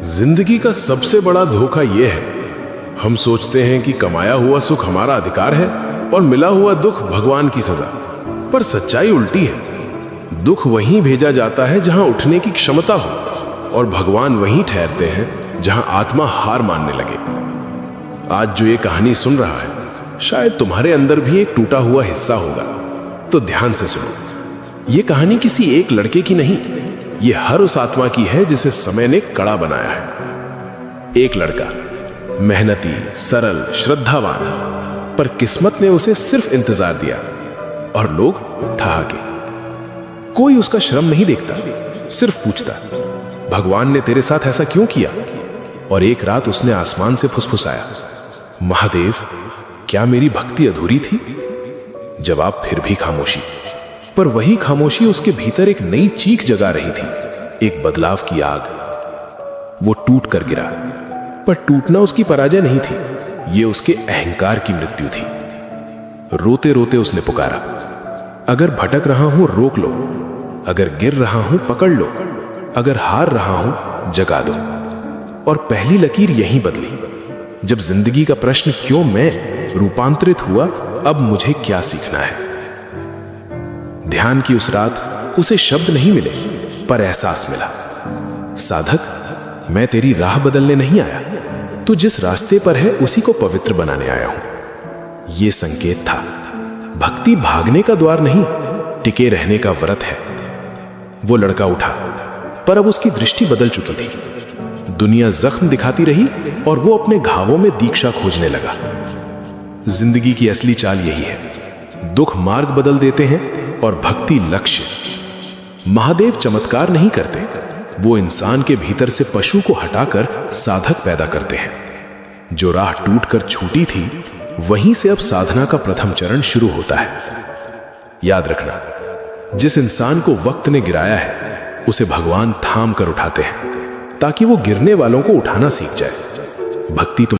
जिंदगी का सबसे बड़ा धोखा यह है, हम सोचते हैं कि कमाया हुआ सुख हमारा अधिकार है और मिला हुआ दुख भगवान की सजा। पर सच्चाई उल्टी है। दुख वहीं भेजा जाता है जहां उठने की क्षमता हो, और भगवान वहीं ठहरते हैं जहां आत्मा हार मानने लगे। आज जो ये कहानी सुन रहा है, शायद तुम्हारे अंदर भी एक टूटा हुआ हिस्सा होगा। तो ध्यान से सुनो। ये कहानी किसी एक लड़के की नहीं, ये हर उस आत्मा की है जिसे समय ने कड़ा बनाया है। एक लड़का, मेहनती, सरल, श्रद्धावान, पर किस्मत ने उसे सिर्फ इंतजार दिया और लोग ठहाके। कोई उसका श्रम नहीं देखता, सिर्फ पूछता, भगवान ने तेरे साथ ऐसा क्यों किया? और एक रात उसने आसमान से फुसफुसाया, महादेव, क्या मेरी भक्ति अधूरी थी? जवाब फिर भी खामोशी। पर वही खामोशी उसके भीतर एक नई चीख जगा रही थी, एक बदलाव की आग। वो टूट कर गिरा, पर टूटना उसकी पराजय नहीं थी, ये उसके अहंकार की मृत्यु थी। रोते रोते उसने पुकारा, अगर भटक रहा हूं रोक लो, अगर गिर रहा हूं पकड़ लो, अगर हार रहा हूं जगा दो। और पहली लकीर यहीं बदली। जब जिंदगी का प्रश्न क्यों मैं रूपांतरित हुआ, अब मुझे क्या सीखना है। ध्यान की उस रात उसे शब्द नहीं मिले, पर एहसास मिला, साधक, मैं तेरी राह बदलने नहीं आया, तू जिस रास्ते पर है उसी को पवित्र बनाने आया हूं। यह संकेत था, भक्ति भागने का द्वार नहीं, टिके रहने का व्रत है। वो लड़का उठा, पर अब उसकी दृष्टि बदल चुकी थी। दुनिया जख्म दिखाती रही और वो अपने घावों में दीक्षा खोजने लगा। जिंदगी की असली चाल यही है, दुख मार्ग बदल देते हैं और भक्ति लक्ष्य। महादेव चमत्कार नहीं करते, वो इंसान के भीतर से पशु को हटाकर साधक पैदा करते हैं। जो राह टूटकर छूटी थी, वहीं से अब साधना का प्रथम चरण शुरू होता है। याद रखना, जिस इंसान को वक्त ने गिराया है, उसे भगवान थाम कर उठाते हैं, ताकि वो गिरने वालों को उठाना सीख जाए। भक्ति